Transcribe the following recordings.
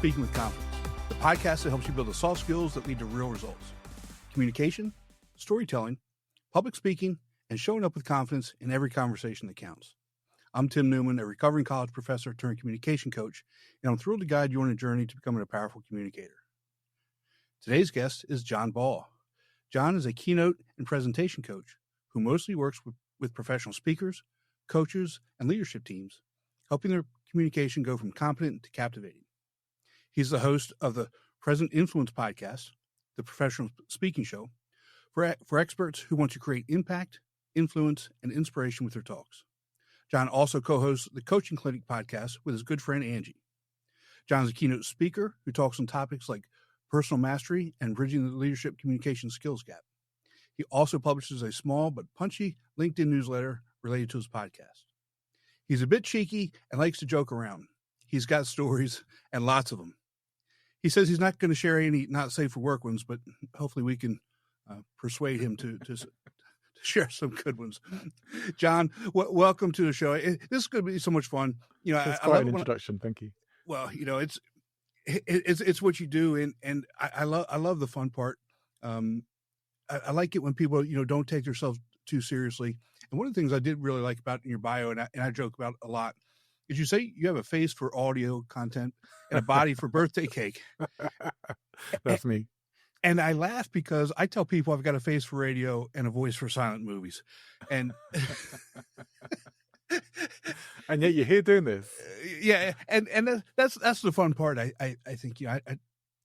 Speaking with Confidence, the podcast that helps you build the soft skills that lead to real results. Communication, storytelling, public speaking, and showing up with confidence in every conversation that counts. I'm Tim Newman, a recovering college professor turned communication coach, and I'm thrilled to guide you on a journey to becoming a powerful communicator. Today's guest is John Ball. John is a keynote and presentation coach who mostly works with professional speakers, coaches, and leadership teams, helping their communication go from competent to captivating. He's the host of the Present Influence podcast, the professional speaking show, for experts who want to create impact, influence, and inspiration with their talks. John also co-hosts the Coaching Clinic podcast with his good friend Angie. John is a keynote speaker who talks on topics like personal mastery and bridging the leadership communication skills gap. He also publishes a small but punchy LinkedIn newsletter related to his podcast. He's a bit cheeky and likes to joke around. He's got stories and lots of them. He says he's not going to share any not safe for work ones, but hopefully we can persuade him to share some good ones. John, welcome to the show. This is going to be so much fun. You know, it's quite an introduction. Thank you. Well, you know, it's what you do, and I love the fun part. I like it when people, you know, don't take themselves too seriously. And one of the things I did really like about in your bio, and I joke about a lot, is you say you have a face for audio content and a body for birthday cake. That's me. And I laugh because I tell people I've got a face for radio and a voice for silent movies. And and yet you're here doing this. Yeah. And that's the fun part. I think, you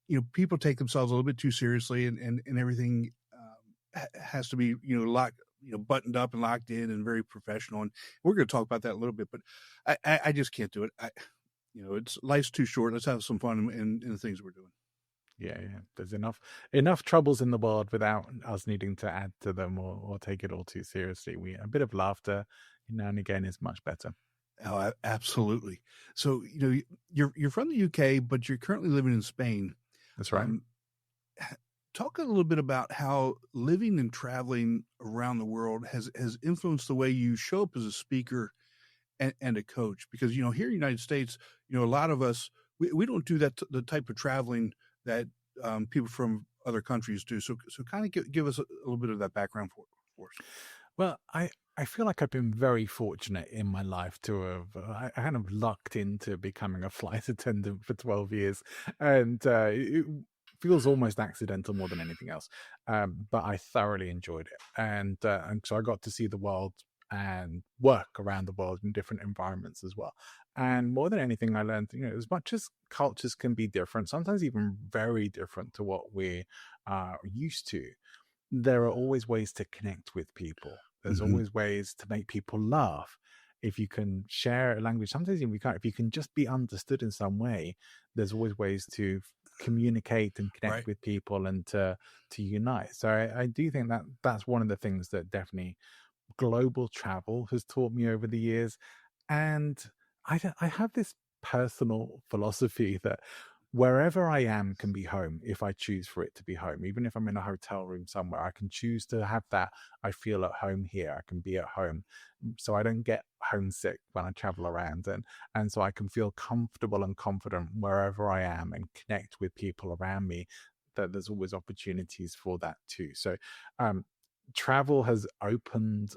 know, people take themselves a little bit too seriously and everything has to be, you know, buttoned up and locked in and very professional. And we're going to talk about that a little bit, but I just can't do it. You know, life's too short. Let's have some fun in the things we're doing. Yeah. There's enough troubles in the world without us needing to add to them or take it all too seriously. A bit of laughter now and again is much better. Oh, absolutely. So, you know, you're from the UK, but you're currently living in Spain. That's right. Talk a little bit about how living and traveling around the world has influenced the way you show up as a speaker and a coach. Because, you know, here in the United States, you know, a lot of us, we don't do that, the type of traveling that people from other countries do. So kind of give us a little bit of that background for us. Well, I feel like I've been very fortunate in my life to have, I kind of lucked into becoming a flight attendant for 12 years. And it feels almost accidental more than anything else. But I thoroughly enjoyed it. And so I got to see the world and work around the world in different environments as well. And more than anything, I learned, you know, as much as cultures can be different, sometimes even very different to what we are used to, there are always ways to connect with people. There's always ways to make people laugh. If you can share a language, sometimes even if you can just be understood in some way, there's always ways to communicate and connect with people and to unite. So I do think that that's one of the things that definitely global travel has taught me over the years. And I have this personal philosophy that wherever I am can be home if I choose for it to be home. Even if I'm in a hotel room somewhere, I can choose to have that. I feel at home here. I can be at home. So I don't get homesick when I travel around. And so I can feel comfortable and confident wherever I am and connect with people around me, that there's always opportunities for that too. So travel has opened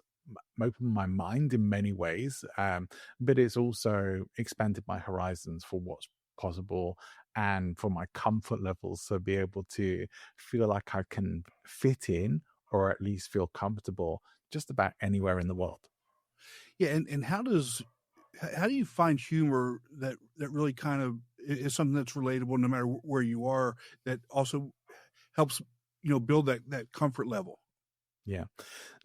my mind in many ways, but it's also expanded my horizons for what's possible and for my comfort levels, so be able to feel like I can fit in or at least feel comfortable just about anywhere in the world. Yeah, and how do you find humor that really kind of is something that's relatable no matter where you are, that also helps, you know, build that comfort level? Yeah,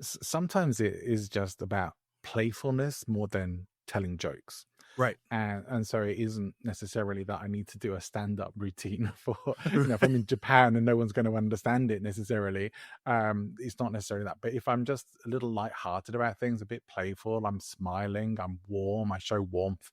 sometimes it is just about playfulness more than telling jokes. Right. And so it isn't necessarily that I need to do a stand-up routine for, you know, if I'm in Japan and no one's going to understand it necessarily. It's not necessarily that. But if I'm just a little lighthearted about things, a bit playful, I'm smiling, I'm warm, I show warmth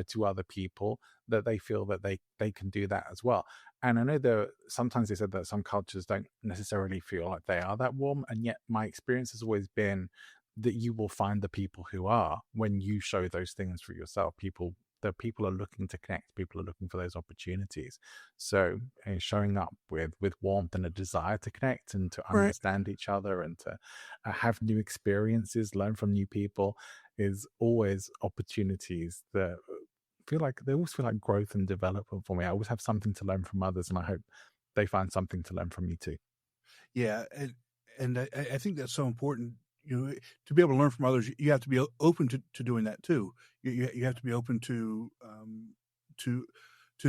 to other people, that they feel that they can do that as well. And I know sometimes they said that some cultures don't necessarily feel like they are that warm. And yet my experience has always been that you will find the people who are when you show those things for yourself. People that people are looking to connect, people are looking for those opportunities. So showing up with warmth and a desire to connect and to Right. understand each other and to have new experiences, learn from new people is always opportunities that they always feel like growth and development for me. I always have something to learn from others, and I hope they find something to learn from me too. Yeah, and I think that's so important. To be able to learn from others, you have to be open to doing that too. You have to be open to to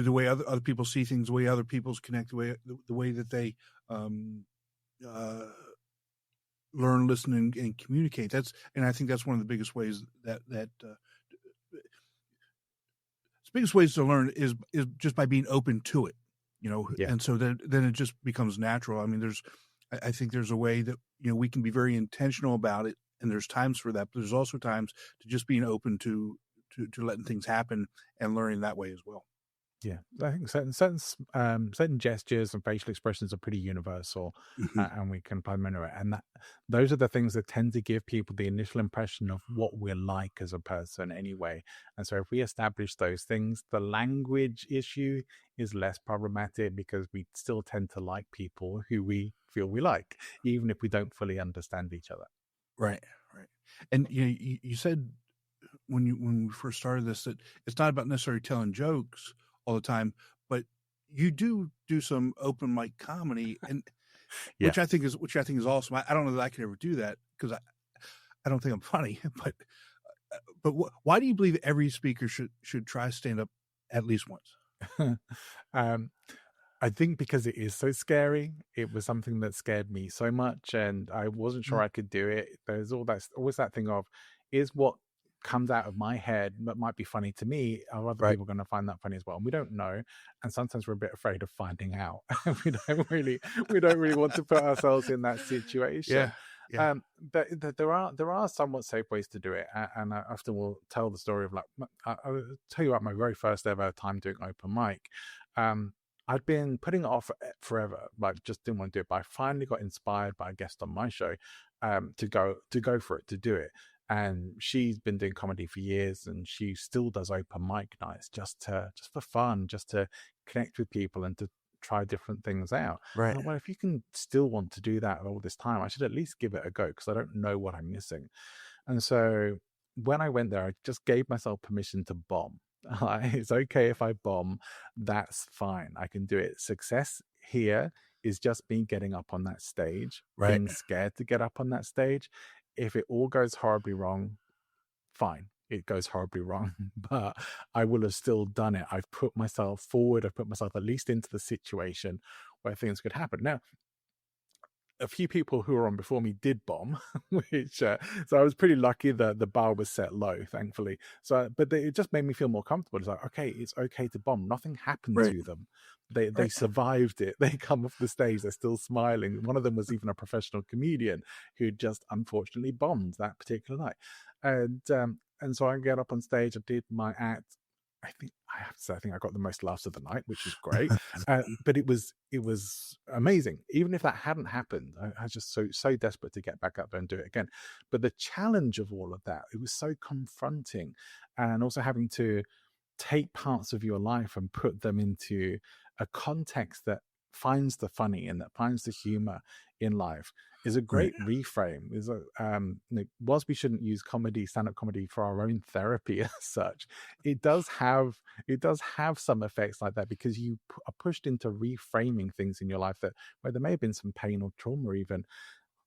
the way other people see things, the way other people's connect, the way that they uh, learn, listen, and communicate. And I think that's one of the biggest ways biggest ways to learn is just by being open to it. Yeah. And so then it just becomes natural. I mean, I think there's a way that we can be very intentional about it, and there's times for that, but there's also times to just being open to letting things happen and learning that way as well. Yeah, I think certain gestures and facial expressions are pretty universal, Mhm. and we can apply them anywhere. And those are the things that tend to give people the initial impression of what we're like as a person, anyway. And so, if we establish those things, the language issue is less problematic because we still tend to like people who we feel we like, even if we don't fully understand each other. Right, right. And you said when we first started this that it's not about necessarily telling jokes all the time, but you do some open mic comedy, and Yeah. which I think is awesome. I don't know that I could ever do that because I don't think I'm funny, but why do you believe every speaker should try stand up at least once? um, I think because it is so scary, it was something that scared me so much, and I wasn't sure Mm. I could do it. There's always that thing of, is what comes out of my head that might be funny to me, are other Right. people going to find that funny as well? And we don't know, and sometimes we're a bit afraid of finding out. We don't really want to put ourselves in that situation. Yeah. Yeah. But there are somewhat safe ways to do it, and I often will tell the story of like I'll tell you about my very first ever time doing open mic. Um, I'd been putting it off forever, like just didn't want to do it. But I finally got inspired by a guest on my show to go for it, to do it. And she's been doing comedy for years, and she still does open mic nights just for fun, just to connect with people and to try different things out. Right. And well, if you can still want to do that all this time, I should at least give it a go because I don't know what I'm missing. And so when I went there, I just gave myself permission to bomb. It's okay if I bomb. That's fine. I can do it. Success here is just me getting up on that stage, Right. being scared to get up on that stage. If it all goes horribly wrong, fine. It goes horribly wrong, but I will have still done it. I've put myself forward. I've put myself at least into the situation where things could happen. Now, a few people who were on before me did bomb, which so I was pretty lucky that the bar was set low, thankfully. So, but it just made me feel more comfortable. It's like, okay, it's okay to bomb. Nothing happened Right. to them. They Right. survived it. They come off the stage. They're still smiling. One of them was even a professional comedian who just unfortunately bombed that particular night. And so I get up on stage. I did my act. I have to say, I think I got the most laughs of the night, which was great. But it was amazing. Even if that hadn't happened, I was just so desperate to get back up there and do it again. But the challenge of all of that, it was so confronting, and also having to take parts of your life and put them into a context that finds the funny and that finds the humor in life is a Right. great reframe. Whilst we shouldn't use stand-up comedy for our own therapy as such, it does have some effects like that because you are pushed into reframing things in your life that where there may have been some pain or trauma even.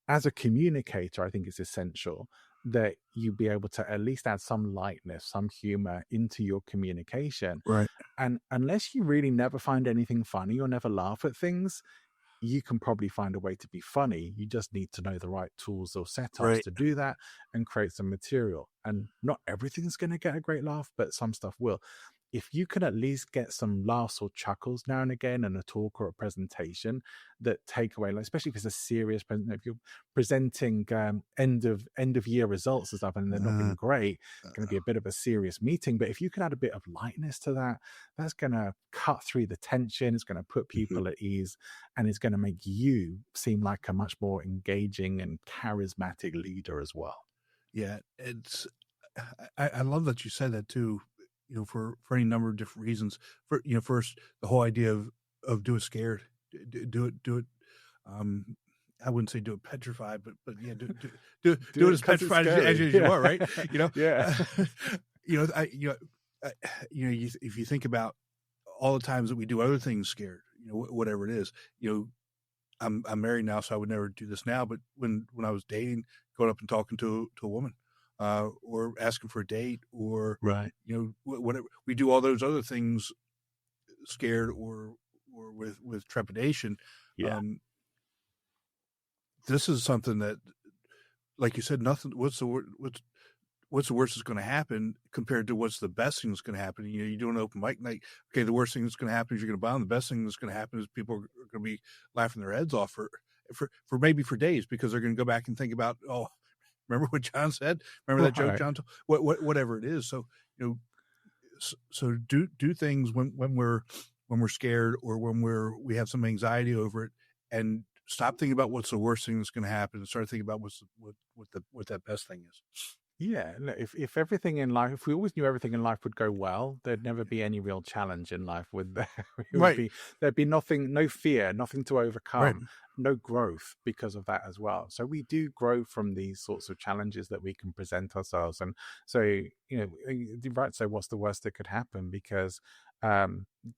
As a communicator, I think it's essential that you be able to at least add some lightness, some humor into your communication. Right. And unless you really never find anything funny or never laugh at things, you can probably find a way to be funny. You just need to know the right tools or setups Right. to do that and create some material. And not everything's going to get a great laugh, but some stuff will. If you can at least get some laughs or chuckles now and again in a talk or a presentation that take away, like, especially if it's a serious presentation, if you're presenting end of year results and stuff and they're not been great, it's going to be a bit of a serious meeting. But if you can add a bit of lightness to that, that's going to cut through the tension. It's going to put people at ease, and it's going to make you seem like a much more engaging and charismatic leader as well. Yeah, I love that you said that too, for any number of different reasons. First, the whole idea of do it scared, do it. I wouldn't say do it petrified, but yeah, do it as 'cause it's petrified as scary. you are, right? Yeah. If you think about all the times that we do other things scared, whatever it is, I'm married now, so I would never do this now. But when I was dating, going up and talking to a woman, or asking for a date, or Right. whatever, we do all those other things scared or with trepidation. Yeah. This is something that, like you said, nothing. What's the worst that's going to happen compared to what's the best thing that's going to happen? You do an open mic night. Okay, the worst thing that's going to happen is you're going to bomb. The best thing that's going to happen is people are going to be laughing their heads off for maybe for days, because they're going to go back and think about, oh, remember what John said? Remember that joke John told? Whatever it is. So so do things when we're scared, or when we have some anxiety over it, and stop thinking about what's the worst thing that's going to happen, and start thinking about what that best thing is. Yeah, look, if everything in life, if we always knew everything in life would go well, there'd never be any real challenge in life, would there? Right. There'd be nothing, no fear, nothing to overcome, Right. no growth because of that as well. So we do grow from these sorts of challenges that we can present ourselves. And so, you're right. So what's the worst that could happen? Because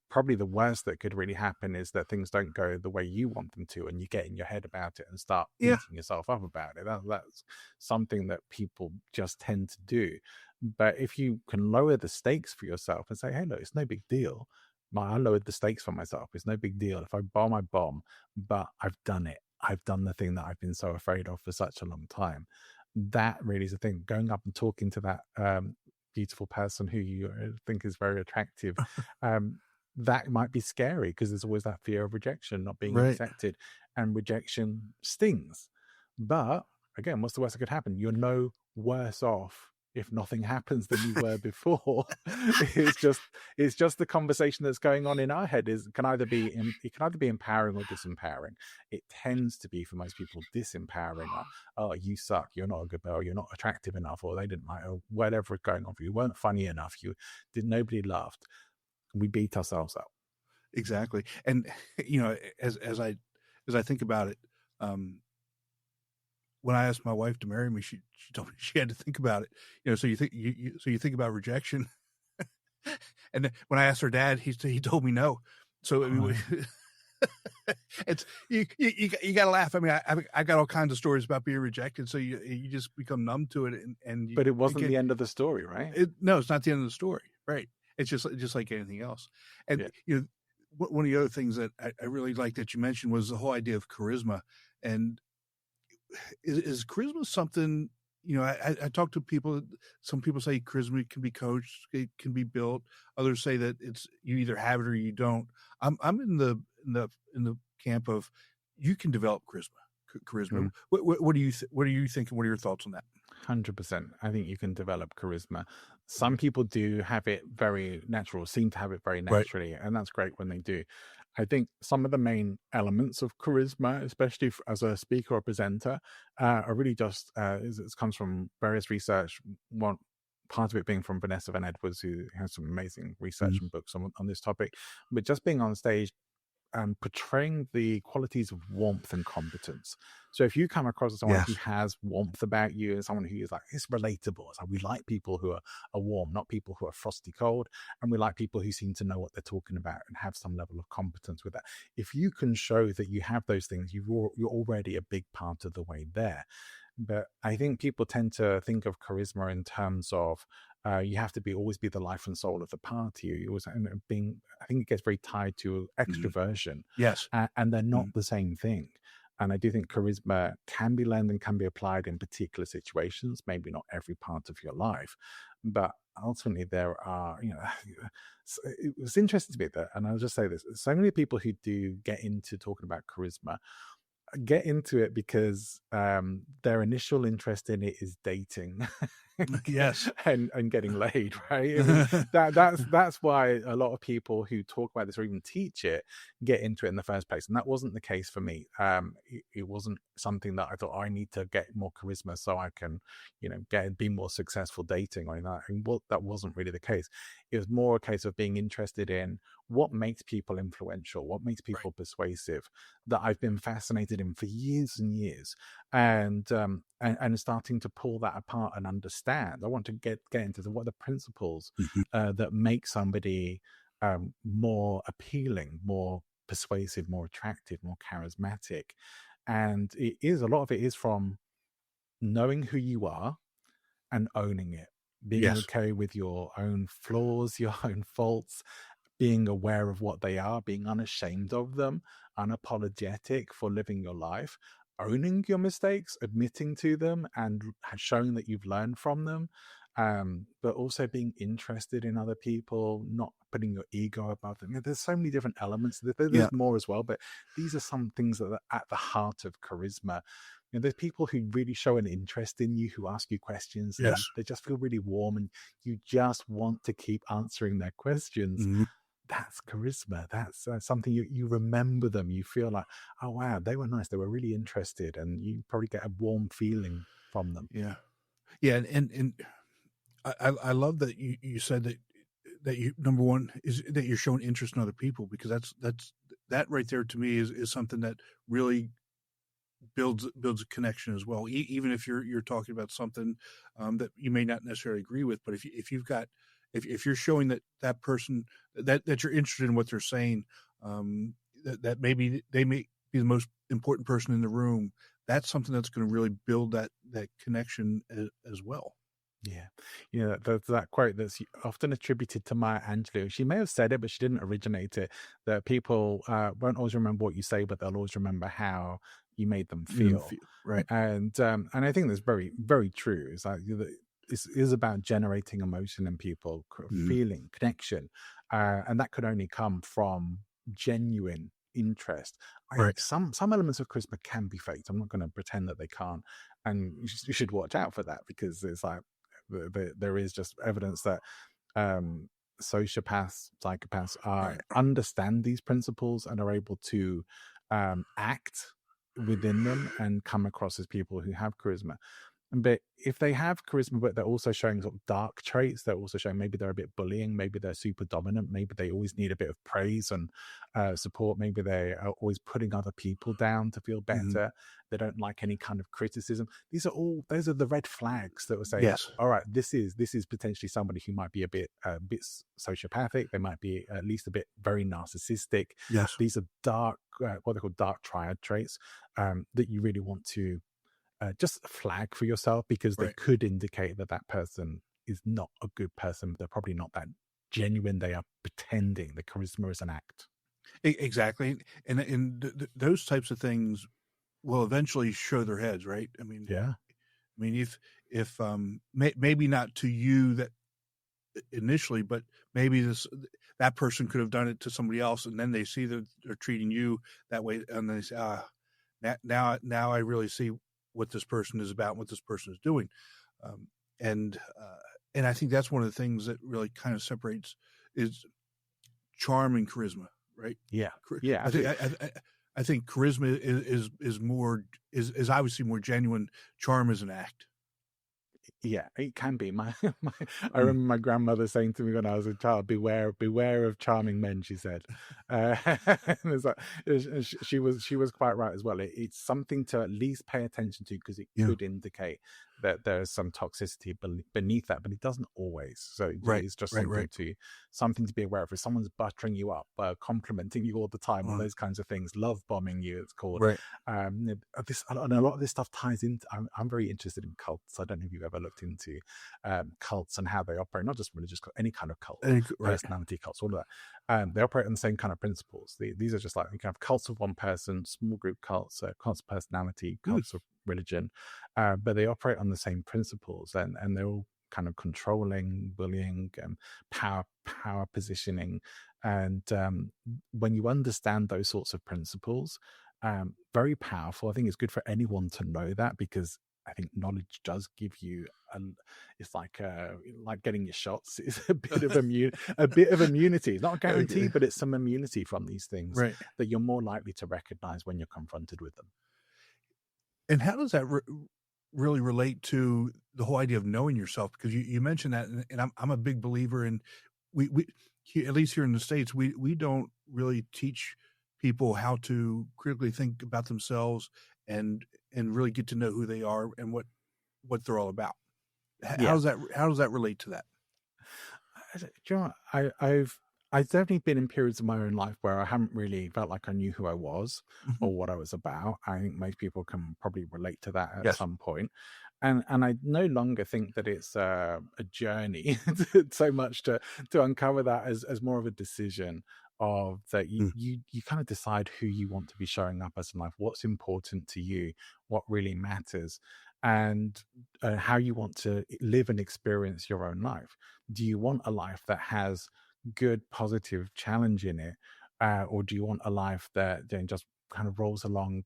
probably the worst that could really happen is that things don't go the way you want them to, and you get in your head about it and start Yeah. beating yourself up about it. That's something that people just tend to do. But if you can lower the stakes for yourself and say, hey, look, it's no big deal. I lowered the stakes for myself. It's no big deal. If I bomb, I bomb, but I've done it. I've done the thing that I've been so afraid of for such a long time. That really is the thing. Going up and talking to that beautiful person who you think is very attractive, that might be scary, because there's always that fear of rejection, not being Right. accepted, and rejection stings. But again, what's the worst that could happen? You're no worse off if nothing happens than you were before. It's just the conversation that's going on in our head it can either be empowering or disempowering. It tends to be, for most people, disempowering. Oh, you suck, you're not a good girl, you're not attractive enough, or they didn't like, or whatever is going on for you. You weren't funny enough, nobody laughed. We beat ourselves up. Exactly. And as I think about it, when I asked my wife to marry me, she told me she had to think about it. So you think about rejection. And then when I asked her dad, he told me no. So I mean, it's you got to laugh. I mean, I got all kinds of stories about being rejected, so you just become numb to it, and but it wasn't the end of the story, right? No, it's not the end of the story, right? It's just like anything else. And one of the other things that I really like that you mentioned was the whole idea of charisma. And is charisma something, I talk to people, some people say charisma can be coached, it can be built. Others say that it's, you either have it or you don't. I'm in the camp of, you can develop charisma. What do you think, and what are your thoughts on that? 100%. I think you can develop charisma. Some people do have it very natural, seem to have it very naturally, and that's great when they do. I think some of the main elements of charisma, especially as a speaker or presenter, are really just, it comes from various research. One part of it being from Vanessa Van Edwards, who has some amazing research and books on this topic, but just being on stage and portraying the qualities of warmth and competence. So if you come across as someone who has warmth about you, and someone who is like, it's relatable. It's like, we like people who are warm, not people who are frosty cold. And we like people who seem to know what they're talking about and have some level of competence with that. If you can show that you have those things, you're already a big part of the way there. But I think people tend to think of charisma in terms of, you have to always be the life and soul of the party. You always I think it gets very tied to extroversion. Yes. And they're not the same thing. And I do think charisma can be learned and can be applied in particular situations, maybe not every part of your life. But ultimately there are, it was interesting to me that, and I'll just say this, so many people who do get into talking about charisma get into it because their initial interest in it is dating. Yes. and getting laid, right? I mean, that's why a lot of people who talk about this or even teach it get into it in the first place, and that wasn't the case for me. It wasn't something that I thought, I need to get more charisma so I can, be more successful dating or anything like that. And that wasn't really the case. It was more a case of being interested in what makes people influential, what makes Right. people persuasive, that I've been fascinated in for years and years, and starting to pull that apart and understand. I want to get into what are the principles Mhm. that make somebody more appealing, more persuasive, more attractive, more charismatic. And a lot of it is from knowing who you are and owning it, being Yes. okay with your own flaws, your own faults, being aware of what they are, being unashamed of them, unapologetic for living your life, owning your mistakes, admitting to them, and showing that you've learned from them. But also being interested in other people, not putting your ego above them. There's so many different elements. Yeah. There's more as well, but these are some things that are at the heart of charisma. There's people who really show an interest in you, who ask you questions, and Yes. they just feel really warm, and you just want to keep answering their questions. Mhm. That's charisma. That's something you remember them. You feel like, oh wow, they were nice. They were really interested, and you probably get a warm feeling from them. Yeah. Yeah. And I love that you said that you, number one is that you're showing interest in other people, because that right there to me is something that really builds a connection as well. Even if you're talking about something that you may not necessarily agree with, but if you've got, if you're showing that person that you're interested in what they're saying, that maybe they may be the most important person in the room, that's something that's going to really build that connection as well. Yeah. There's that quote that's often attributed to Maya Angelou. She may have said it, but she didn't originate it. That people won't always remember what you say, but they'll always remember how you made them feel. Right. And I think that's very, very true. It's like it is about generating emotion in people, Mhm. feeling connection, and that could only come from genuine interest. Right. Some elements of charisma can be faked. I'm not going to pretend that they can't, and you should watch out for that, because it's like there is just evidence that um, sociopaths, psychopaths Right. understand these principles and are able to act within them and come across as people who have charisma. But if they have charisma, but they're also showing sort of dark traits, they're also showing maybe they're a bit bullying, maybe they're super dominant, maybe they always need a bit of praise and support, maybe they are always putting other people down to feel Mhm. better. They don't like any kind of criticism. Those are the red flags that will say, Yes. all right, this is potentially somebody who might be a bit sociopathic. They might be at least a bit very narcissistic. Yes. These are dark, what they call dark triad traits that you really want to just flag for yourself, because they Right. could indicate that that person is not a good person. They're probably not that genuine. They are pretending. The charisma is an act. Exactly. Those types of things will eventually show their heads, right? Yeah. I mean, if maybe not to you that initially, but maybe that person could have done it to somebody else, and then they see that they're treating you that way, and they say, now I really see what this person is about, and what this person is doing, um, and and I think that's one of the things that really kind of separates is charm and charisma, right? Yeah. Char- Yeah. I think Absolutely. I think charisma is more is obviously more genuine. Charm is an act. Yeah, it can be. I Mm. remember my grandmother saying to me when I was a child, beware of charming men," she said. And it's like, she was quite right as well. It's something to at least pay attention to, because it Yeah. could indicate that there's some toxicity beneath that, but it doesn't always. So Right. it's just Right. Right. something to be aware of. If someone's buttering you up, complimenting you all the time, or On. those kinds of things, love bombing you, it's called. Right. This and a lot of this stuff ties into. I'm very interested in cults. I don't know if you've ever looked into cults and how they operate, not just religious, any kind of cult, Right. personality cults, all of that. They operate on the same kind of principles. These are just like, you can have cults of one person, small group cults, cults of personality, Mm. cults of religion, but they operate on the same principles, and they're all kind of controlling, bullying, power positioning. And when you understand those sorts of principles, very powerful. I think it's good for anyone to know that, because I think knowledge does give you it's like getting your shots. It's a bit of immunity. It's not a guarantee, Okay. but it's some immunity from these things Right. that you're more likely to recognize when you're confronted with them. And how does that really relate to the whole idea of knowing yourself? Because you mentioned that, and I'm a big believer in we at least here in the States, we don't really teach people how to critically think about themselves and really get to know who they are and what they're all about. Yeah. How does that relate to that? Do you know what? I've definitely been in periods of my own life where I haven't really felt like I knew who I was Mhm. or what I was about. I think most people can probably relate to that at Yes. some point. And I no longer think that it's a journey so much to uncover that as more of a decision of that Mm. you kind of decide who you want to be showing up as in life, what's important to you, what really matters, and how you want to live and experience your own life. Do you want a life that has good, positive challenge in it, or do you want a life that just kind of rolls along,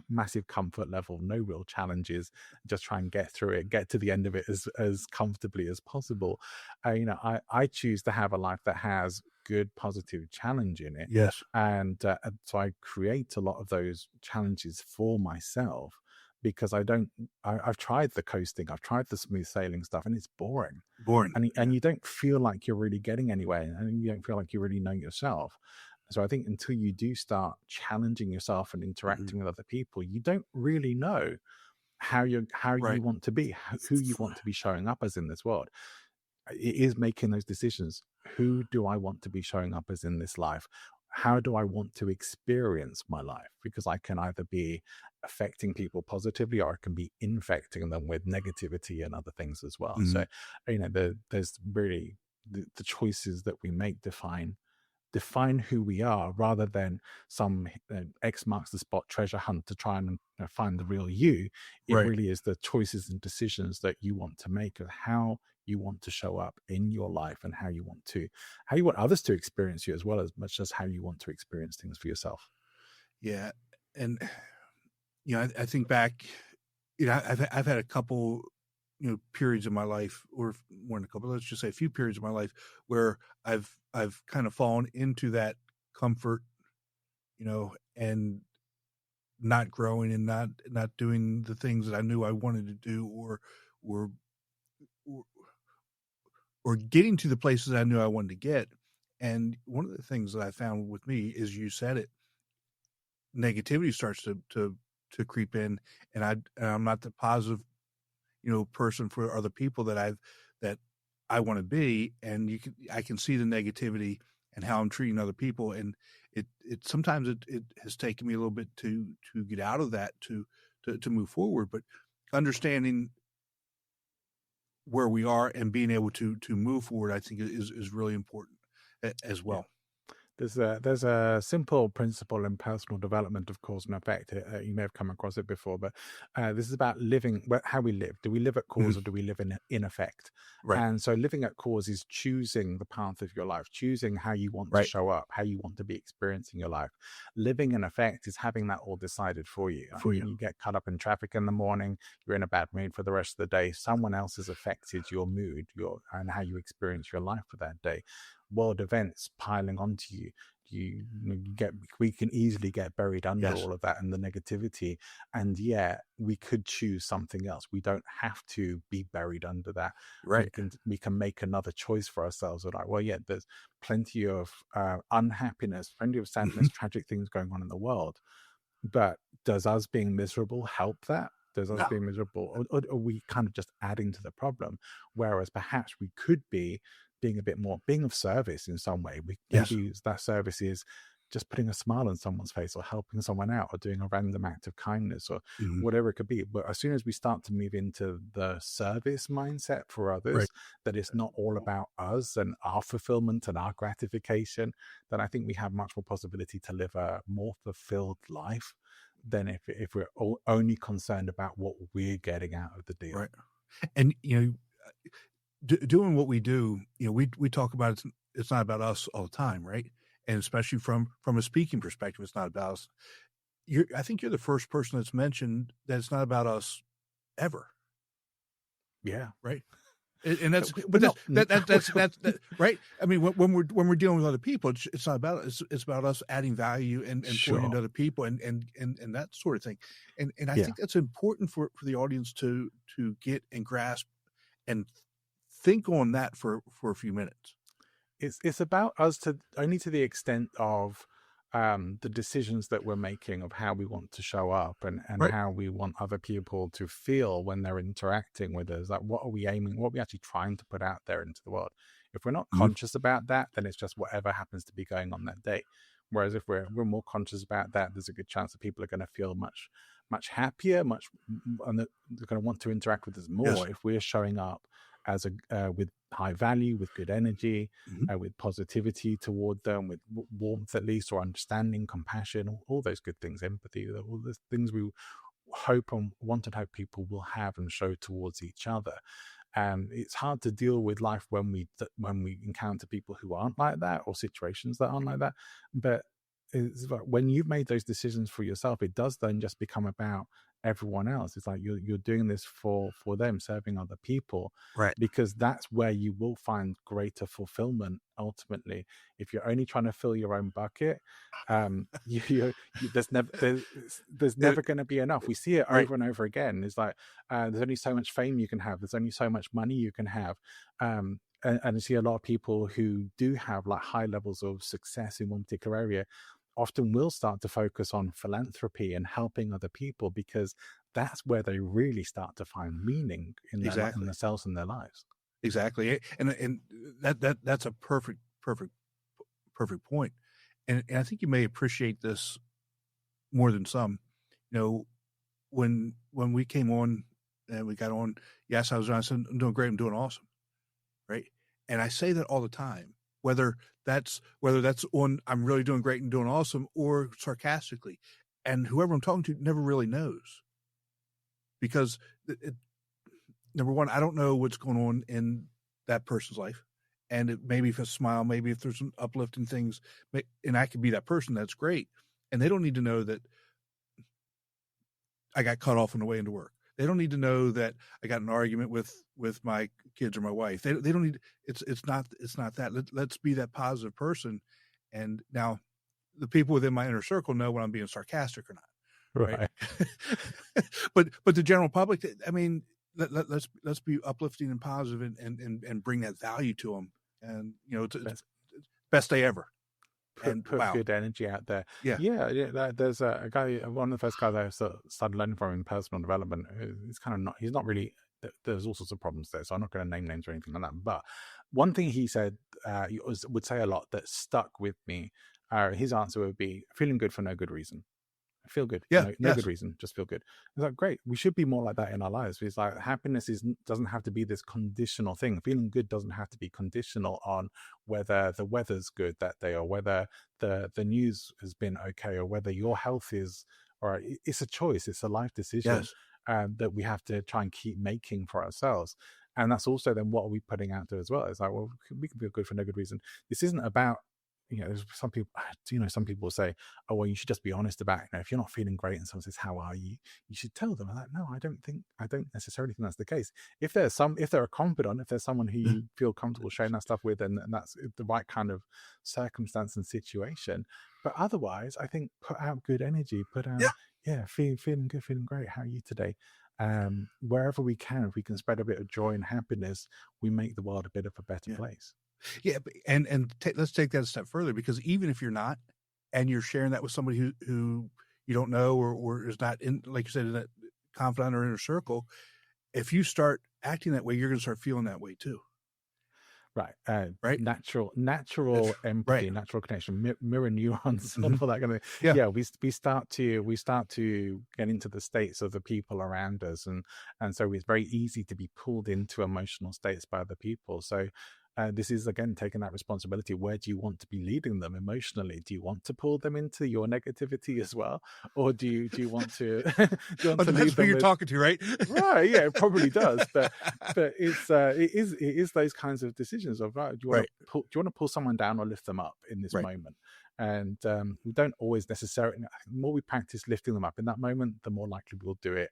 massive comfort level, no real challenges, just try and get through it, get to the end of it as comfortably as possible? I choose to have a life that has good, positive challenge in it, Yes. and so I create a lot of those challenges for myself because I've tried the coasting, I've tried the smooth sailing stuff, and it's boring, Boring. and you don't feel like you're really getting anywhere, and you don't feel like you really know yourself. So I think until you do start challenging yourself and Mhm. interacting with other people, you don't really know how Right. you want to be, who you want to be showing up as in this world. It is making those decisions. Who do I want to be showing up as in this life? How do I want to experience my life? Because I can either be affecting people positively or I can be infecting them with negativity and other things as well. Mhm. So, there's really the choices that we make define who we are rather than some X marks the spot treasure hunt to try and find the real you. It Right. really is the choices and decisions that you want to make of how you want to show up in your life and how you want others to experience you as well as much as how you want to experience things for yourself. Yeah. And I think back, I've had a couple, periods in my life, or more than a couple, let's just say a few periods of my life where I've kind of fallen into that comfort, and not growing and not doing the things that I knew I wanted to do, or or, or getting to the places I knew I wanted to get. And one of the things that I found with me is, you said it, negativity starts to creep in, and I'm not the positive, person for other people that I want to be, and I can see the negativity and how I'm treating other people, and it sometimes it has taken me a little bit to get out of that to move forward, but understanding where we are and being able to move forward, I think is really important as Yeah. well. There's a simple principle in personal development of cause and effect. You may have come across it before, but this is about living how we live. Do we live at Mhm. cause or do we live in effect? Right, And so, living at cause is choosing the path of your life, choosing how you want to right, show up, how you want to be experiencing your life. Living in effect is having that all decided for you. I for you. mean, you get caught up in traffic in the morning, you're in a bad mood for the rest of the day. Someone else has affected your mood, and how you experience your life for that day. World events piling onto you, we can easily get buried under Yes, all of that and the negativity, and yet we could choose something else. We don't have to be buried under that. we right. can we can make another choice for ourselves. We're like, well, yeah, there's plenty of unhappiness, plenty of sadness, Mhm. tragic things going on in the world, but does us being miserable help that? Does us No, being miserable, or are we kind of just adding to the problem? Whereas perhaps we could be being of service in some way. yes. Maybe that service is just putting a smile on someone's face or helping someone out or doing a random act of kindness or Mhm. whatever it could be. But as soon as we start to move into the service mindset for Right. others, that it's not all about us and our fulfillment and our gratification, then I think we have much more possibility to live a more fulfilled life than if we're only concerned about what we're getting out of the deal. Right. And, doing what we do, we talk about it's not about us all the time, right? And especially from a speaking perspective, it's not about us. I think you're the first person that's mentioned that it's not about us ever. Yeah. Right. And that's, We're but not. that's that, right. I mean, when we're dealing with other people, it's not about it's about us adding value and pouring into Sure. other people and that sort of thing. And I Yeah. think that's important for the audience to get and grasp and think on that for a few minutes. It's about us to only to the extent of the decisions that we're making of how we want to show up and Right. how we want other people to feel when they're interacting with us. Like, what are we aiming, what are we actually trying to put out there into the world? If we're not Mhm. conscious about that, then it's just whatever happens to be going on that day. Whereas if we're more conscious about that, there's a good chance that people are going to feel much happier, and they're going to want to interact with us more Yes. if we're showing up as with high value, with good energy, Mhm. with positivity toward them, with warmth at least, or understanding, compassion, all those good things, empathy, all the things we hope and want and hope people will have and show towards each other. It's hard to deal with life when we encounter people who aren't like that, or situations that aren't like that. But it's like when you've made those decisions for yourself, it does then just become about everyone else. It's like you're doing this for them, serving other people, Right. because that's where you will find greater fulfillment ultimately. If you're only trying to fill your own bucket, there's never going to be enough. We see it Right. over and over again. It's like there's only so much fame you can have, there's only so much money you can have, and I see a lot of people who do have like high levels of success in one particular area often will start to focus on philanthropy and helping other people, because that's where they really start to find meaning in their in Exactly. themselves and their lives. Exactly. And that's a perfect point. And I think you may appreciate this more than some. You know, when we came on and we got on, yes, I said, I'm doing great, I'm doing awesome. Right. And I say that all the time, whether that's on I'm really doing great and doing awesome, or sarcastically. And whoever I'm talking to never really knows, because number one, I don't know what's going on in that person's life. And maybe if it's a smile, maybe if there's some uplifting things, and I could be that person, that's great. And they don't need to know that I got cut off on the way into work. They don't need to know that I got in an argument with my kids or my wife. They don't need, it's not that. Let's be that positive person. And now the people within my inner circle know when I'm being sarcastic or not. Right. but the general public, I mean, let's be uplifting and positive and bring that value to them. And it's best day ever. Put wow. Good energy out there. Yeah. There's a guy, one of the first guys I started learning from in personal development. He's not really. There's all sorts of problems there, so I'm not going to name names or anything like that. But one thing he said, he would say a lot that stuck with me. His answer would be, "Feeling good for no good reason. I feel good. Yeah. No good reason. Just feel good." It's like, great. We should be more like that in our lives. It's like happiness doesn't have to be this conditional thing. Feeling good doesn't have to be conditional on whether the weather's good that day, or whether the news has been okay, or whether your health is. Or it's a choice. It's a life decision that we have to try and keep making for ourselves. And that's also then what are we putting out there as well? It's like, well, we can feel good for no good reason. This isn't about, some people say, oh, well, you should just be honest about, if you're not feeling great and someone says, how are you? You should tell them. I'm like, no, I don't necessarily think that's the case. If they're a confidant, if there's someone who you feel comfortable sharing that stuff with, and that's the right kind of circumstance and situation. But otherwise, I think put out good energy, put out, feeling good, feeling great. How are you today? Wherever we can, if we can spread a bit of joy and happiness, we make the world a bit of a better place. Yeah, and let's take that a step further, because even if you're not, and you're sharing that with somebody who you don't know, or is not in, like you said, in that confidant or inner circle, if you start acting that way, you're going to start feeling that way too. Right. Right. Natural empathy, right. Natural connection, mirror neurons, Mm-hmm. and all that kind of thing. Yeah, we start to get into the states of the people around us, and so it's very easy to be pulled into emotional states by other people. So this is again taking that responsibility. Where do you want to be leading them emotionally? Do you want to pull them into your negativity as well, or do you want to to lead them? You're talking to, right? Right, yeah, it probably does, but it is those kinds of decisions of, right, do you want to pull someone down or lift them up in this moment? And we don't always necessarily. The more we practice lifting them up in that moment, the more likely we'll do it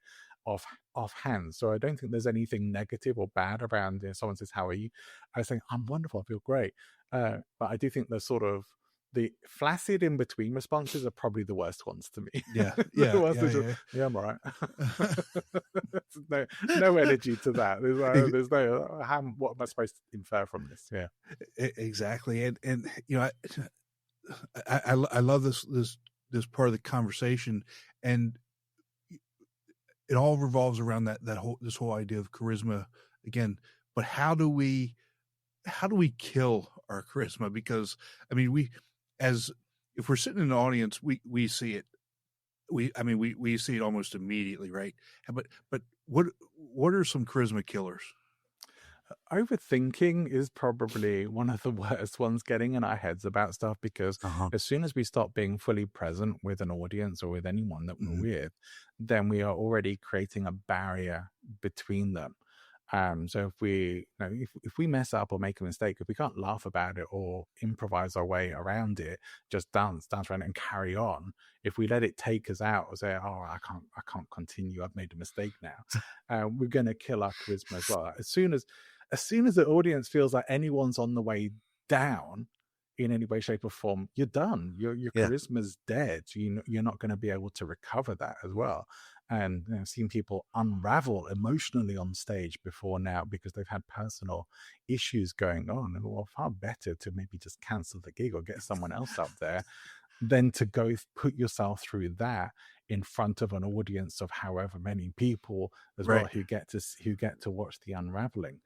offhand. So I don't think there's anything negative or bad around, someone says, "How are you?" I say, "I'm wonderful. I feel great." But I do think the flaccid in between responses are probably the worst ones to me. Yeah, The yeah, ones yeah, that just, yeah. "Yeah, I'm all right." No energy to that. There's no, what am I supposed to infer from this? Yeah. Exactly, and I love this part of the conversation, and it all revolves around this whole idea of charisma again. But how do we kill our charisma? Because I mean, if we're sitting in the audience, we see it. We see it almost immediately, right? But what are some charisma killers? Overthinking is probably one of the worst ones, getting in our heads about stuff, because Uh-huh. as soon as we stop being fully present with an audience or with anyone that we're Mhm. with, then we are already creating a barrier between them. So if we mess up or make a mistake, if we can't laugh about it or improvise our way around it, just dance around it and carry on. If we let it take us out or say, "Oh, I can't continue. I've made a mistake now," we're going to kill our charisma as well. As soon as the audience feels like anyone's on the way down in any way, shape, or form, you're done. Your Yeah. charisma's dead. You're not going to be able to recover that as well. And I've seen people unravel emotionally on stage before now because they've had personal issues going on. And well, far better to maybe just cancel the gig or get someone else up there than to go put yourself through that in front of an audience of however many people as well Right. who get to watch the unraveling.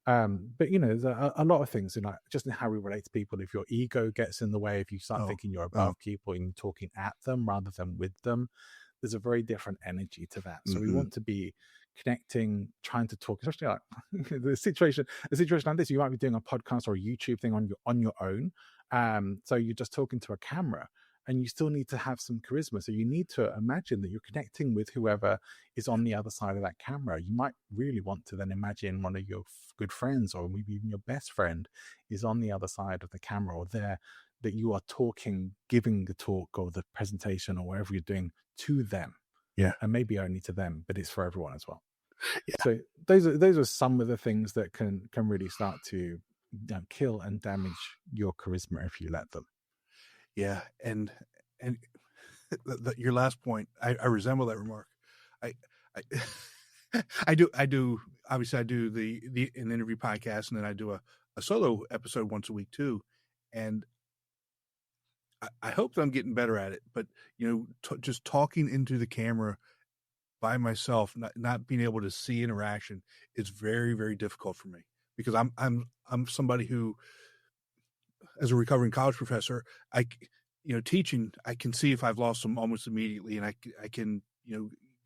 But there's a lot of things, just in how we relate to people. If your ego gets in the way, if you start Oh. thinking you're above people and you're talking at them rather than with them, there's a very different energy to that. So we Mhm. want to be connecting, trying to talk, especially like a situation like this. You might be doing a podcast or a YouTube thing on your own. So you're just talking to a camera, and you still need to have some charisma. So you need to imagine that you're connecting with whoever is on the other side of that camera. You might really want to then imagine one of your good friends, or maybe even your best friend, is on the other side of the camera, or there, that you are talking, giving the talk or the presentation or whatever you're doing to them, Yeah. and maybe only to them, but it's for everyone as well. Yeah. So those are some of the things that can really start to kill and damage your charisma if you let them. Yeah. And your last point, I resemble that remark. I I do obviously I do an interview podcast, and then I do a solo episode once a week too, and I hope that I'm getting better at it. But just talking into the camera by myself, not being able to see interaction, is very, very difficult for me, because I'm somebody who, as a recovering college professor, teaching, I can see if I've lost them almost immediately, and I can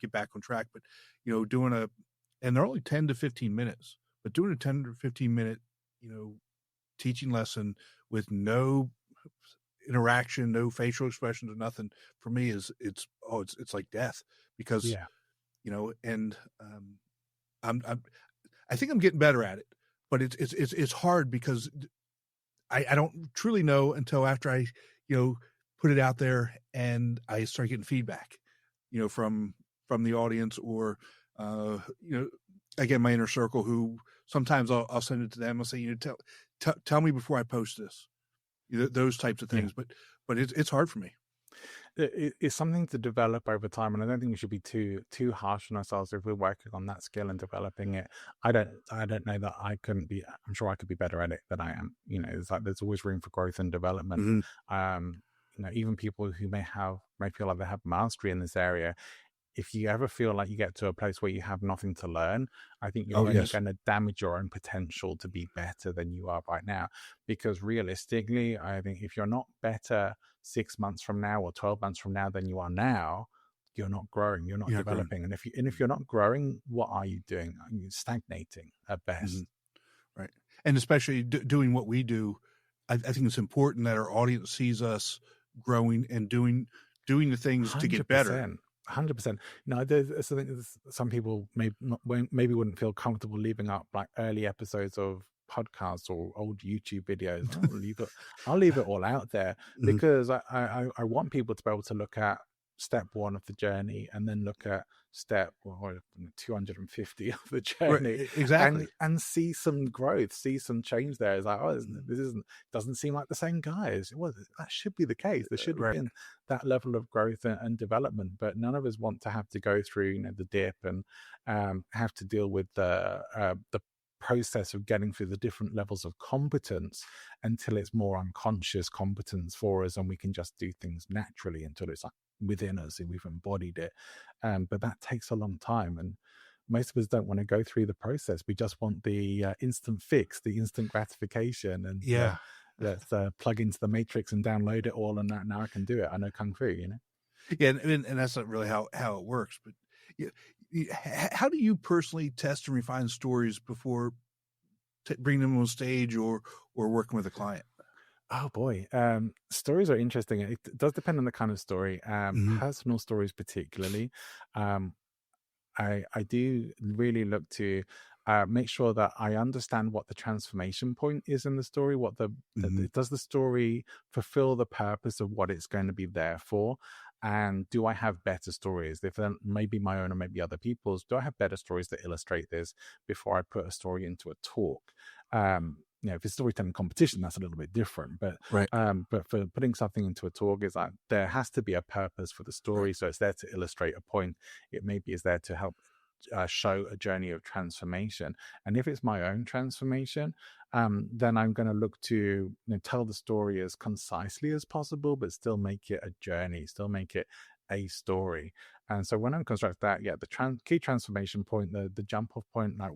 get back on track. But and they're only 10 to 15 minutes, but doing a 10 to 15 minute teaching lesson with no interaction, no facial expressions or nothing, for me it's like death, because Yeah. and I think I'm getting better at it, but it's hard, because I don't truly know until after I put it out there and I start getting feedback from the audience, or again, my inner circle, who sometimes I'll send it to them. I'll say, tell me before I post this, those types of things. But it's hard for me. It's something to develop over time, and I don't think we should be too harsh on ourselves if we're working on that skill and developing it. I don't know that I couldn't be. I'm sure I could be better at it than I am. It's like there's always room for growth and development. Mm-hmm. Even people who may feel like they have mastery in this area, if you ever feel like you get to a place where you have nothing to learn, I think you're Oh, only yes. going to damage your own potential to be better than you are right now. Because realistically, I think if you're not better 6 months from now or 12 months from now than you are now, you're not growing, you're not developing. And if you're not growing, what are you doing? You're stagnating at best. Mm-hmm. Right. And especially doing what we do, I think it's important that our audience sees us growing and doing the things to get better. 100%. There's something some people maybe wouldn't feel comfortable leaving up, like early episodes of podcasts or old YouTube videos. I'll leave it all out there, Mm-hmm. because I want people to be able to look at step one of the journey and then look at step or 250 of the Right. journey, Exactly. and see some growth, see some change there. It's like, oh, this isn't doesn't seem like the same guys. Well, that should be the case. There should have Right. been that level of growth and development, but none of us want to have to go through, the dip and have to deal with the process of getting through the different levels of competence until it's more unconscious competence for us and we can just do things naturally until it's like within us and we've embodied it. But that takes a long time, and most of us don't want to go through the process. We just want the instant fix, the instant gratification, and Yeah. let's plug into the matrix and download it all, and now I can do it. I know kung fu. Yeah, and that's not really how it works. But yeah, how do you personally test and refine stories before bringing them on stage or working with a client? Oh boy, stories are interesting. It does depend on the kind of story. Mhm. Personal stories, particularly. Um, I do really look to make sure that I understand what the transformation point is in the story. What Mhm. does the story fulfill the purpose of what it's going to be there for? And do I have better stories? If they're maybe my own or maybe other people's, do I have better stories that illustrate this before I put a story into a talk? If it's storytelling competition, that's a little bit different. Right. But for putting something into a talk, is like there has to be a purpose for the Right. story, so it's there to illustrate a point. It maybe is there to help show a journey of transformation. And if it's my own transformation, then I'm going to look to tell the story as concisely as possible, but still make it a journey, still make it a story. And so when I'm constructing that, yeah, the key transformation point, the jump off point, like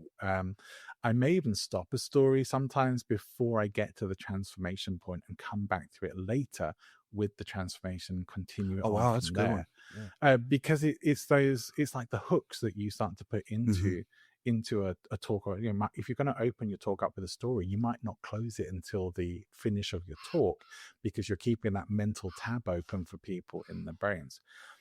I may even stop a story sometimes before I get to the transformation point and come back to it later with the transformation and continue it Oh on wow, that's a from good one. there. Yeah. Because it's like the hooks that you start to put Mhm. into a talk, or if you're going to open your talk up with a story, you might not close it until the finish of your talk because you're keeping that mental tab open for people in their brains.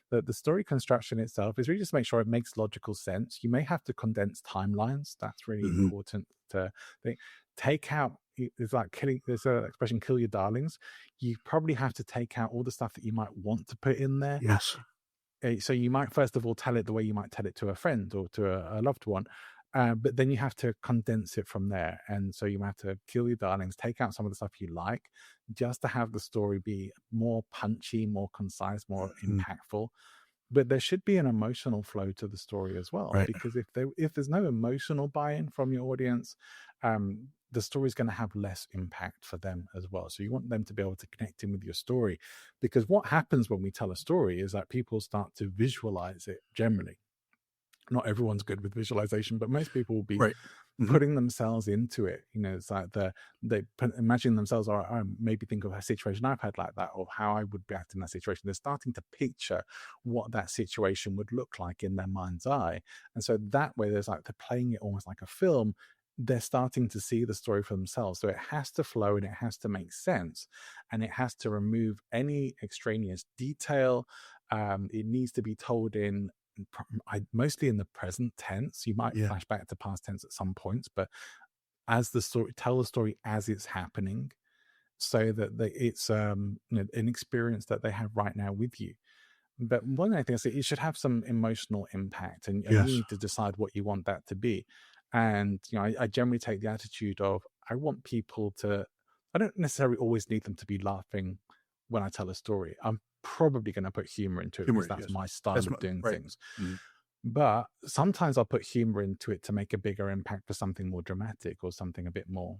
The story construction itself is really just make sure it makes logical sense. You may have to condense timelines. That's really Mhm. important to think. Take out, it's like killing, there's an expression, kill your darlings. You probably have to take out all the stuff that you might want to put in there. Yes. So you might first of all tell it the way you might tell it to a friend or to a loved one, but then you have to condense it from there. And so you have to kill your darlings, take out some of the stuff you like, just to have the story be more punchy, more concise, more Mhm. impactful. But there should be an emotional flow to the story as well, Right. because if there's no emotional buy-in from your audience, the story is going to have less impact for them as well. So you want them to be able to connect in with your story, because what happens when we tell a story is that people start to visualize it. Generally, not everyone's good with visualization, but most people will be Right. Mhm. putting themselves into it. It's like imagine themselves, or maybe think of a situation I've had like that, or how I would react in that situation. They're starting to picture what that situation would look like in their mind's eye, and so that way, there's like they're playing it almost like a film. They're starting to see the story for themselves. So it has to flow and it has to make sense, and it has to remove any extraneous detail. It needs to be told in mostly in the present tense. You might Yeah. flash back to past tense at some points, but as the story, tell the story as it's happening, so that it's an experience that they have right now with you. But one thing I think is that it should have some emotional impact, and you Yes. need to decide what you want that to be. And I generally take the attitude of I want people to. I don't necessarily always need them to be laughing when I tell a story. I'm probably going to put humor into it because Humor. that's Yes. my style That's of my doing right. things. Mhm. But sometimes I'll put humor into it to make a bigger impact for something more dramatic or something a bit more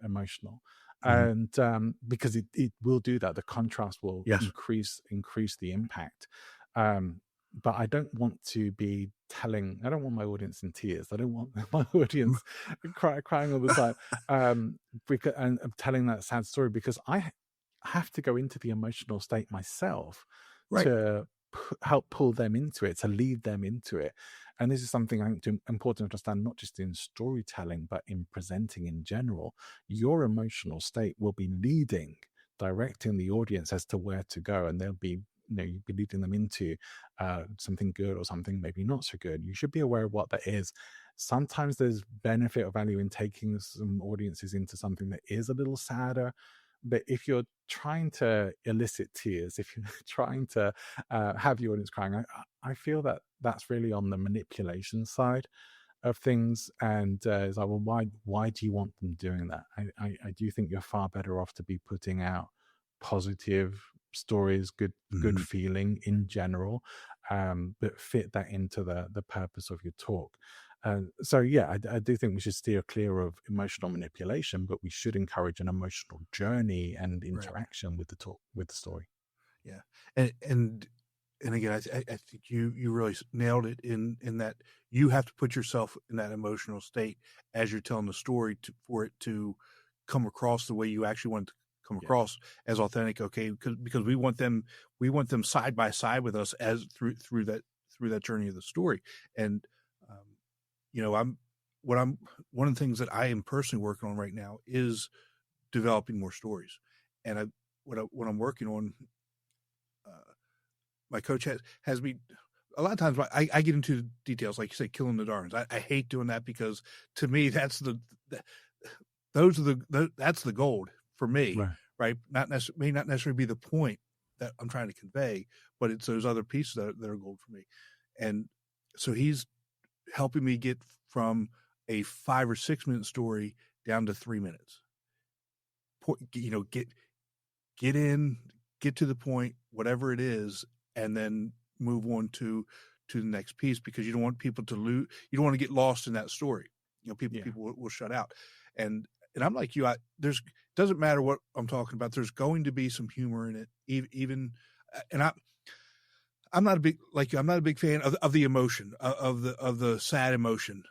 emotional. Mhm. And because it will do that, the contrast will Yes. increase the impact. But I don't want to be I don't want my audience in tears. I don't want my audience crying all the time. Because, and telling that sad story, because I have to go into the emotional state myself Right. to help pull them into it, to lead them into it. And this is something I think important to understand, not just in storytelling, but in presenting in general. Your emotional state will be directing the audience as to where to go, and they'll be, you'll be leading them into something good or something maybe not so good. You should be aware of what that is. Sometimes there's benefit or value in taking some audiences into something that is a little sadder, But if you're trying to elicit tears, if you're trying to have the audience crying, I feel that that's really on the manipulation side of things. And it's like, well, why do you want them doing that? I do think you're far better off to be putting out positive stories, good Mhm. feeling in general, but fit that into the purpose of your talk. So yeah, I do think we should steer clear of emotional manipulation, but we should encourage an emotional journey and Right. interaction with the talk, with the story. Yeah. And again, I think you really nailed it in that you have to put yourself in that emotional state as you're telling the story for it to come across the way you actually want it to come Yeah, across as authentic. Okay, because we want them side by side with us as through that journey of the story. And um, I'm what I'm one of the things that I am personally working on right now is developing more stories. And what I'm working on, my coach has me a lot of times. I get into the details, like you say, killing the darlings. I hate doing that because to me that's those are that's the gold for me, right. right? May not necessarily be the point that I'm trying to convey, but it's those other pieces that are gold for me. And so he's helping me get from a 5 or 6 minute story down to 3 minutes. Get in, get to the point, whatever it is, and then move on to the next piece, because you don't want people to lose. You don't want to get lost in that story. People Yeah. people will shut out. And I'm like you. There's doesn't matter what I'm talking about. There's going to be some humor in it, even. And I'm not a big like you. I'm not a big fan of the emotion of the sad emotion,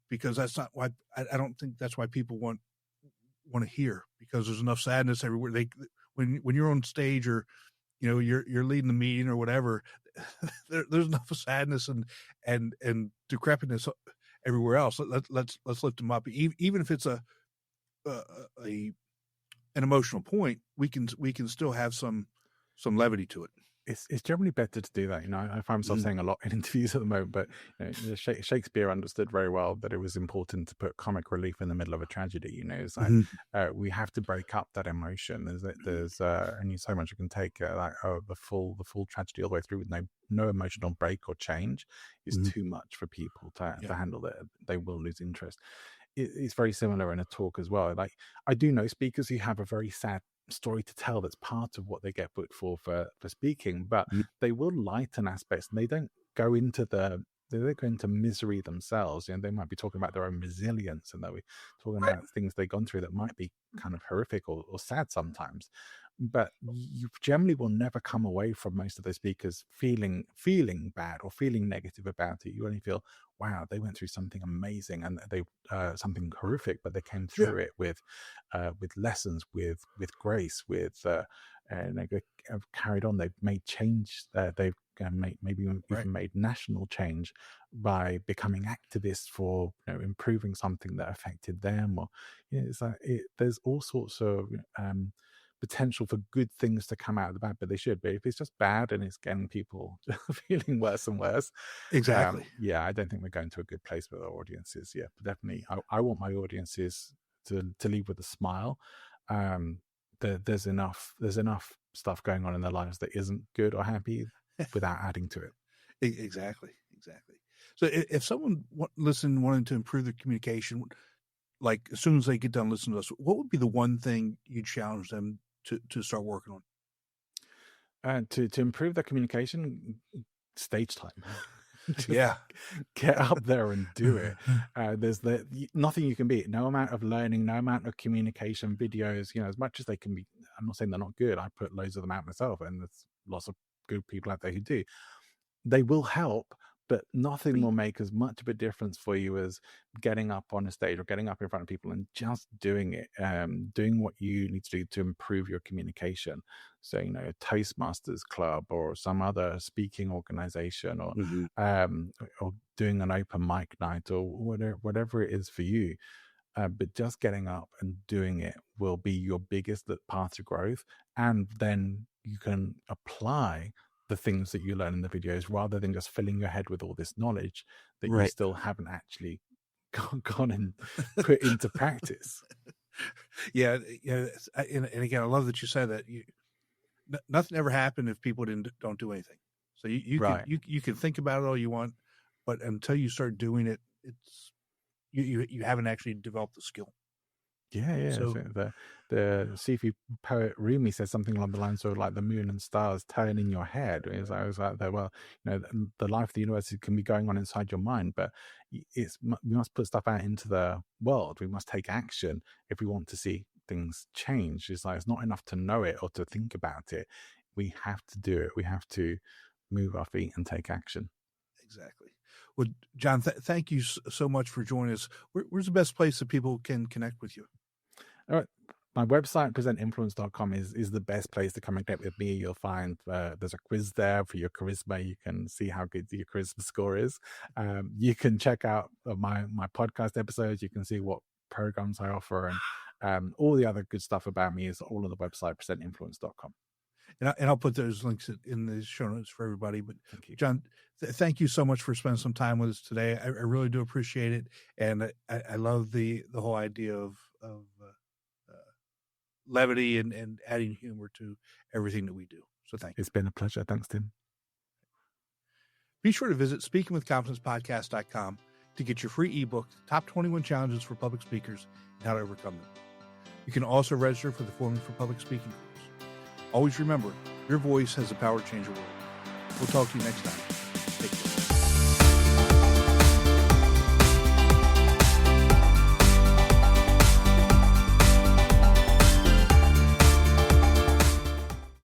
because that's not why I don't think that's why people want to hear, because there's enough sadness everywhere. When you're on stage, or you're leading the meeting or whatever, there's enough of sadness and decrepitness everywhere else. Let's lift them up, even if it's a, a an emotional point. We can still have some levity to it. It's generally better to do that. I find myself Mhm. saying a lot in interviews at the moment, but Shakespeare understood very well that it was important to put comic relief in the middle of a tragedy. It's like Mhm. we have to break up that emotion. There's only so much you can take. The full tragedy all the way through with no emotional break or change is Mhm. too much for people to Yeah. handle. That they will lose interest. It's very similar in a talk as well. Like, I do know speakers who have a very sad story to tell that's part of what they get booked for speaking, but Mhm. they will lighten aspects, and they don't go into misery themselves. They might be talking about their own resilience, and they'll be talking Right. about things they've gone through that might be kind of horrific or sad sometimes. But you generally will never come away from most of those speakers feeling bad or feeling negative about it. You only feel, wow, they went through something amazing, and they something horrific, but they came Yeah. through it with lessons, with grace, and have carried on. They've made change. They've maybe Right. even made national change by becoming activists for improving something that affected them. Or it's like there's all sorts of potential for good things to come out of the bad, but they should. But if it's just bad and it's getting people feeling worse and worse, Exactly. yeah, I don't think we're going to a good place with our audiences. Yeah, but definitely, I want my audiences to leave with a smile. Um, there's enough stuff going on in their lives that isn't good or happy without adding to it. Exactly. Exactly. So if someone wanted to improve their communication, like as soon as they get done listening to us, what would be the one thing you challenge them to start working on? To improve their communication, stage time. Just Yeah. get up there and do it. There's nothing you can beat. No amount of learning, no amount of communication videos. As much as they can be. I'm not saying they're not good. I put loads of them out myself, and there's lots of good people out there who do. They will help, but nothing Sweet. will make as much of a difference for you as getting up on a stage or getting up in front of people and just doing it, doing what you need to do to improve your communication. So, a Toastmasters club or some other speaking organization, Mhm. or doing an open mic night, or whatever it is for you. But just getting up and doing it will be your biggest path to growth. And then you can apply the things that you learn in the videos rather than just filling your head with all this knowledge that you Right. still haven't actually gone and put into practice. Yeah, yeah. And again, I love that you said that. Nothing ever happened if people don't do anything. So Right. you can think about it all you want, but until you start doing it, it's you haven't actually developed the skill. Yeah, yeah. So The Sufi poet Rumi says something along the lines of like the moon and stars turn in your head. It's like that. Well, the life of the universe can be going on inside your mind, but we must put stuff out into the world. We must take action if we want to see things change. It's like it's not enough to know it or to think about it. We have to do it. We have to move our feet and take action. exactly. Well, John, thank you so much for joining us. Where's the best place that people can connect with you? All right. My website, presentinfluence.com, is the best place to come and connect with me. You'll find there's a quiz there for your charisma. You can see how good your charisma score is. You can check out my podcast episodes. You can see what programs I offer, and all the other good stuff about me is all on the website, presentinfluence.com. And I'll put those links in the show notes for everybody. But Thank you. John, thank you so much for spending some time with us today. I really do appreciate it, and I love the whole idea of levity and adding humor to everything that we do. So thank you. It's been a pleasure. Thanks, Tim. Be sure to visit speakingwithconfidencepodcast.com to get your free ebook, Top 21 Challenges for Public Speakers and How to Overcome Them. You can also register for the Forming for Public Speaking course. Always remember, your voice has the power to change the world. We'll talk to you next time.